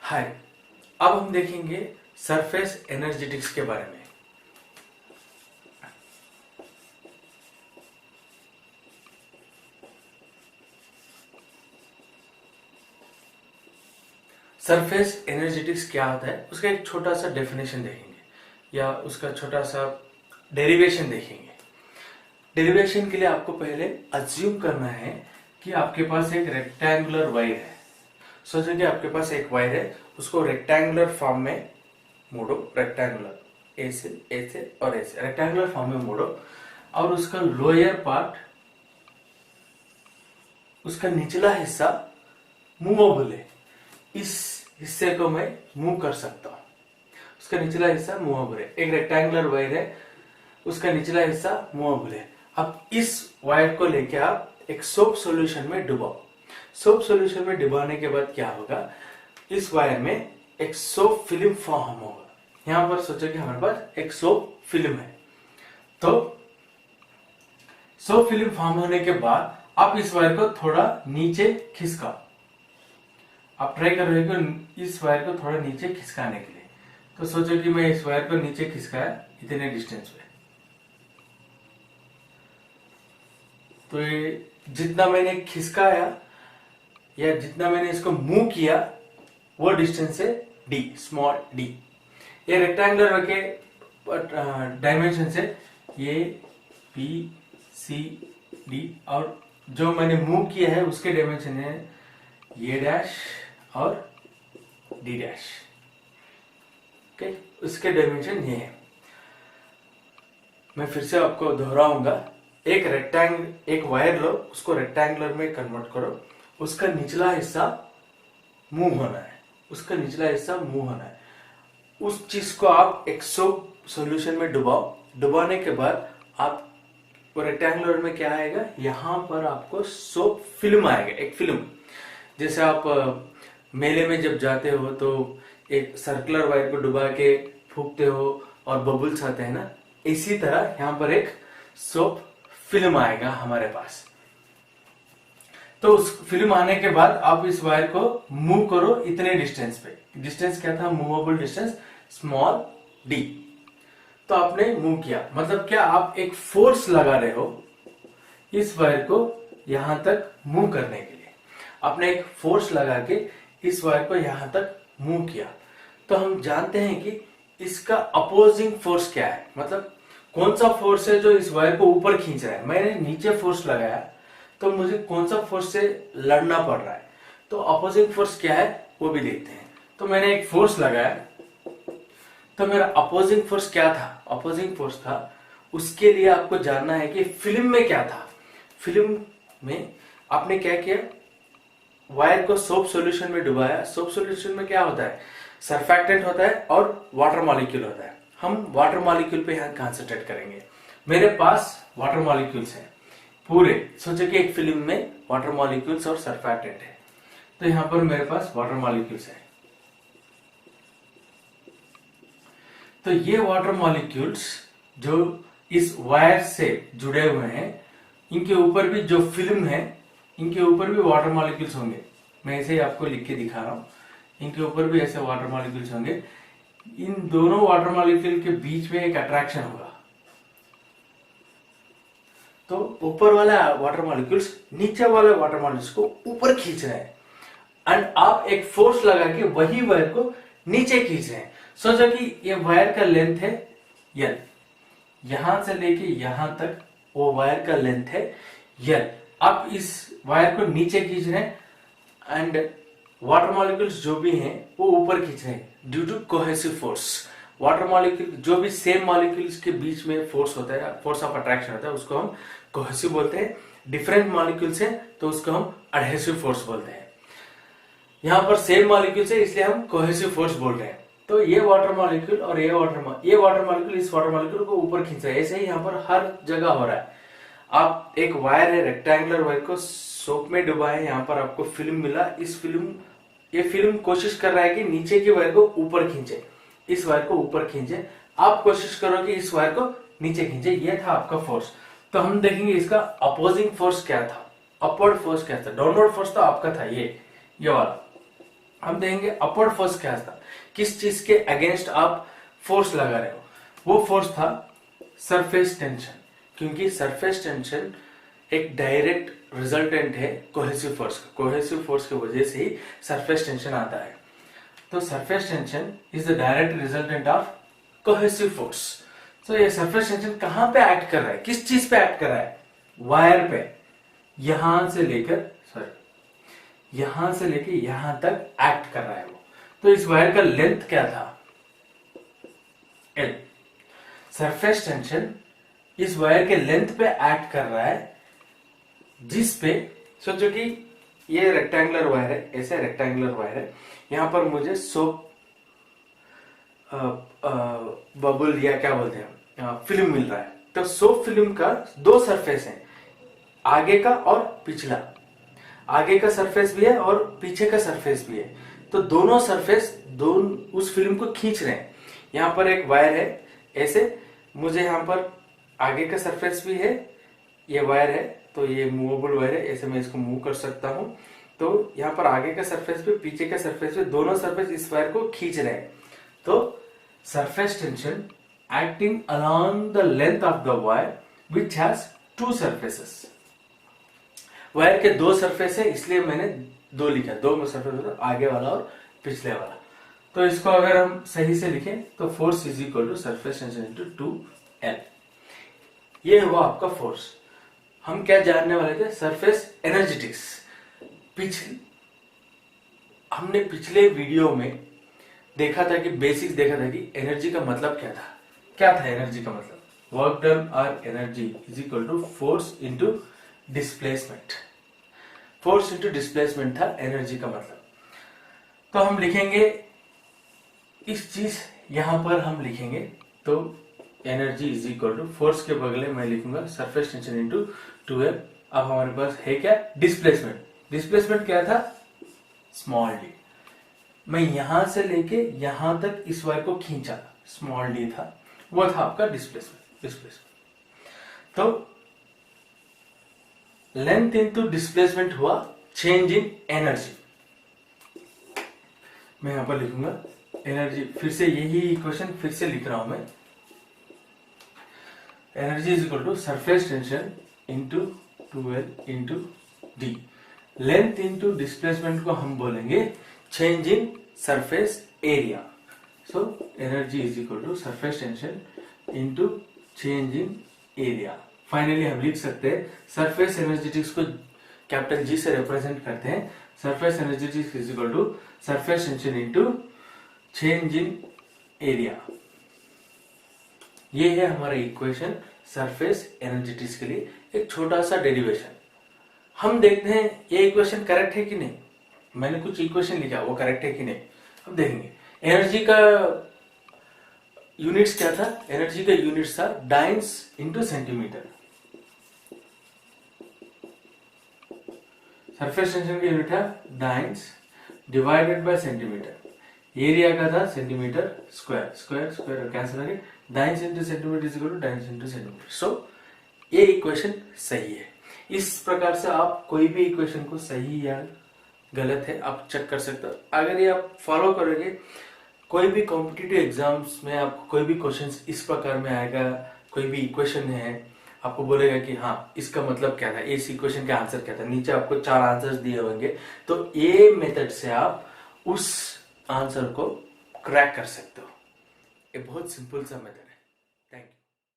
हाय। अब हम देखेंगे सरफेस एनर्जेटिक्स के बारे में। सरफेस एनर्जेटिक्स क्या होता है उसका एक छोटा सा डेफिनेशन देखेंगे या उसका छोटा सा डेरिवेशन देखेंगे। डेरिवेशन के लिए आपको पहले अज्यूम करना है कि आपके पास एक रेक्टेंगुलर वायर है। सोचो कि आपके पास एक वायर है, उसको रेक्टेंगुलर फॉर्म में मोड़ो, रेक्टेंगुलर ऐसे और ऐसे रेक्टेंगुलर फॉर्म में मोड़ो और उसका लोअर पार्ट, उसका निचला हिस्सा मूवेबल है। इस हिस्से को मैं मूव कर सकता हूं। उसका निचला हिस्सा मूवेबल है। एक रेक्टेंगुलर वायर है, उसका निचला हिस्सा मूवेबल है। अब इस वायर को लेके आप एक सोप सॉल्यूशन में डुबाओ। सोप सॉल्यूशन में डुबाने के बाद क्या होगा, इस वायर में एक सोप फिल्म फॉर्म होगा। यहां पर सोचो कि हमारे पास एक सोप फिल्म है। तो सोप फिल्म फॉर्म होने के बाद आप इस वायर को थोड़ा नीचे खिसकाओ। आप ट्राई कर रहे हो कि इस वायर को थोड़ा नीचे खिसकाने के लिए। तो सोचो कि मैं इस वायर को नीचे खिसकाया इतने डिस्टेंस पे। तो ये जितना मैंने खिसकाया या जितना मैंने इसको मूव किया वो डिस्टेंस है डी, स्मॉल डी। ये रेक्टेंगुलर के डायमेंशन से ये बी सी डी और जो मैंने मूव किया है उसके डायमेंशन है ये डैश और डी डैश। ओके, उसके डायमेंशन ये है। मैं फिर से आपको दोहराऊंगा। एक वायर लो, उसको रेक्टेंगुलर में कन्वर्ट करो। उसका निचला हिस्सा मूव होना है, उसका निचला हिस्सा मूव होना है। उस चीज को आप एक सोप सॉल्यूशन में डुबाओ। डुबाने के बाद आप वो रेक्टेंगुलर में क्या आएगा, यहां पर आपको सोप फिल्म आएगा। एक फिल्म, जैसे आप मेले में जब जाते हो तो एक सर्कुलर वायर को डुबा के फूकते हो और बबल्स आते हैं ना, इसी तरह यहां पर एक सोप फिल्म आएगा हमारे पास। तो उस फिल्म आने के बाद आप इस वायर को मूव करो इतने डिस्टेंस पे। डिस्टेंस क्या था, मूवेबल डिस्टेंस स्मॉल डी। तो आपने मूव किया, मतलब क्या, आप एक फोर्स लगा रहे हो इस वायर को यहां तक मूव करने के लिए। आपने एक फोर्स लगा के इस वायर को यहां तक मूव किया। तो हम जानते हैं कि इसका अपोजिंग फोर्स क्या है, मतलब कौन सा फोर्स है जो इस वायर को ऊपर खींच रहा है। मैंने नीचे फोर्स लगाया तो मुझे कौन सा फोर्स से लड़ना पड़ रहा है, तो अपोजिंग फोर्स क्या है वो भी देखते हैं। तो मैंने एक फोर्स लगाया, तो मेरा अपोजिंग फोर्स क्या था, अपोजिंग फोर्स था। उसके लिए आपको जानना है कि फिल्म में क्या था। फिल्म में आपने क्या किया, वायर को सोप सॉल्यूशन में डुबाया। सोप सॉल्यूशन में क्या होता है, सरफेक्टेंट होता है और वाटर मॉलिक्यूल होता है। हम वाटर मॉलिक्यूल पे यहाँ कंसंट्रेट करेंगे। मेरे पास वाटर मॉलिक्यूल्स हैं पूरे। सोचो कि एक फिल्म में वाटर मॉलिक्यूल्स और सरफेक्टेंट है, तो यहां पर मेरे पास वाटर मॉलिक्यूल्स है। तो ये वाटर मॉलिक्यूल्स जो इस वायर से जुड़े हुए हैं, इनके ऊपर भी जो फिल्म है, इनके ऊपर भी वाटर मॉलिक्यूल्स होंगे। मैं ऐसे ही आपको लिख के दिखा रहा हूं। इनके ऊपर भी ऐसे वाटर मॉलिक्यूल्स होंगे। इन दोनों वाटर मॉलिक्यूल के बीच में एक अट्रैक्शन होगा। तो ऊपर वाला वाटर मॉलिक्यूल्स नीचे वाले वाटर मॉलिक्यूल्स को ऊपर खींच रहे हैं एंड आप एक फोर्स लगा के वही वायर को नीचे खींच रहे हैं। सोचो कि ये वायर का लेंथ है L, यहां से लेके यहां तक वो वायर का लेंथ है L। आप इस वायर को नीचे खींच रहे हैं एंड वाटर मॉलिक्यूल्स जो भी हैं वो ऊपर खींच रहे हैं due to cohesive force. Water molecule जो भी सेम मॉलिक्यूल्स के बीच में फोर्स होता है, फोर्स ऑफ अट्रैक्शन होता है, उसको हम कोहेसिव बोलते हैं। डिफरेंट मॉलिक्यूल्स हैं तो उसको हम एडहेसिव फोर्स बोलते हैं। यहां पर सेम मॉलिक्यूल्स है इसलिए हम कोहेसिव फोर्स बोल रहे हैं। तो ये वाटर मॉलिक्यूल और ये वाटर मॉलिक्यूल इस वाटर मॉलिक्यूल को ऊपर खींच रहा है। ऐसे ही यहाँ पर हर जगह हो रहा है। आप एक वायर है, रेक्टेंगुलर वायर को सोप में डुबाए, यहाँ पर आपको फिल्म मिला। ये फिल्म कोशिश कर रहा है कि नीचे की वायर को ऊपर खींचे, इस वायर को ऊपर खींचे। आप कोशिश करो कि इस वायर को नीचे खींचे। ये था आपका फोर्स। तो हम देखेंगे इसका अपोजिंग फोर्स क्या था, अपवर्ड फोर्स क्या था। डाउनवर्ड फोर्स तो आपका था ये वाला, हम देखेंगे अपवर्ड फोर्स क्या था, किस चीज के अगेंस्ट आप फोर्स लगा रहे हो, वो फोर्स था सरफेस टेंशन, क्योंकि सरफेस टेंशन एक डायरेक्ट रिजल्टेंट है कोहेसिव फोर्स का। कोहेसिव फोर्स की वजह से ही सरफेस टेंशन आता है। तो surface tension is the direct resultant of cohesive force. तो ये सरफेस टेंशन कहां पे एक्ट कर रहा है, किस चीज पे एक्ट कर रहा है, वायर पे, यहां से लेकर यहां तक एक्ट कर रहा है वो। तो इस वायर का लेंथ क्या था, एल। सरफेस टेंशन इस वायर के लेंथ पे एक्ट कर रहा है, जिस पे सोचो कि ये रेक्टेंगुलर वायर है, ऐसे रेक्टेंगुलर वायर है, यहां पर मुझे सोप बबल या क्या बोलते हैं फिल्म मिल रहा है। तो सोप फिल्म का दो सरफेस है, आगे का और पिछला। आगे का सरफेस भी है और पीछे का सरफेस भी है। तो दोनों सरफेस दोनों उस फिल्म को खींच रहे हैं। यहाँ पर एक वायर है ऐसे, मुझे यहाँ पर आगे का सरफेस भी है, ये वायर है, तो ये मूवेबल वायर है, ऐसे मैं इसको मूव कर सकता हूं। तो यहाँ पर आगे का सरफेस पे, पीछे का सरफेस पे, दोनों सरफेस इस वायर को खींच रहे हैं। तो surface tension acting along the length of the wire which has two surfaces। Wire के दो सरफेस है, इसलिए मैंने दो लिखा, दो सरफेस होता, आगे वाला और पिछले वाला। तो इसको अगर हम सही से लिखें तो force is equal to surface tension into 2L। ये हुआ आपका फोर्स। हम क्या जानने वाले थे, सरफेस एनर्जेटिक्स। हमने पिछले वीडियो में देखा था कि बेसिक्स देखा था कि एनर्जी का मतलब क्या था एनर्जी का मतलब, वर्क डन और energy is equal to force into displacement. Force into displacement था एनर्जी का मतलब। तो हम लिखेंगे इस चीज यहां पर हम लिखेंगे, तो energy is equal to force के बगले मैं लिखूंगा सरफेस टेंशन इंटू 2L। अब हमारे पास है क्या, डिस्प्लेसमेंट। डिस्प्लेसमेंट क्या था, स्मॉल डी। मैं यहां से लेके यहां तक इस वायर को खींचा, स्मॉल डी था, वो था आपका डिस्प्लेसमेंट। तो लेंथ इंटू डिस्प्लेसमेंट हुआ चेंज इन एनर्जी। मैं यहां पर लिखूंगा एनर्जी, फिर से यही इक्वेशन फिर से लिख रहा हूं मैं। Energy is equal to surface tension into 2L into D. Length into displacement को हम बोलेंगे change in surface area. So energy is equal to surface tension into change in area. Finally हम लिख सकते हैं सरफेस एनर्जेटिक्स को capital G से represent करते हैं। Surface energetics is equal to surface tension into change in area. ये है हमारा इक्वेशन सरफेस एनर्जेटिक्स के लिए, एक छोटा सा डेरिवेशन। हम देखते हैं ये इक्वेशन करेक्ट है कि नहीं। मैंने कुछ इक्वेशन लिखा, वो करेक्ट है कि नहीं हम देखेंगे। एनर्जी का यूनिट्स क्या था, एनर्जी का यूनिट्स था dynes into centimetre. Surface tension का यूनिट था dynes divided by centimetre. Area का था centimetre square, square square cancel हो गए, dynes into centimetre is equal to dynes into centimetre. So ये इक्वेशन सही है। इस प्रकार से आप कोई भी इक्वेशन को सही या गलत है आप चेक कर सकते हो। अगर ये आप फॉलो करोगे, कोई भी कॉम्पिटिटिव एग्जाम्स में आपको कोई भी क्वेश्चन इस प्रकार में आएगा, कोई भी इक्वेशन है, आपको बोलेगा कि हाँ इसका मतलब क्या था, इस इक्वेशन का आंसर क्या था, नीचे आपको 4 आंसर्स दिए होंगे। तो ये मेथड से आप उस आंसर को क्रैक कर सकते हो। ये बहुत सिंपल सा मेथड है।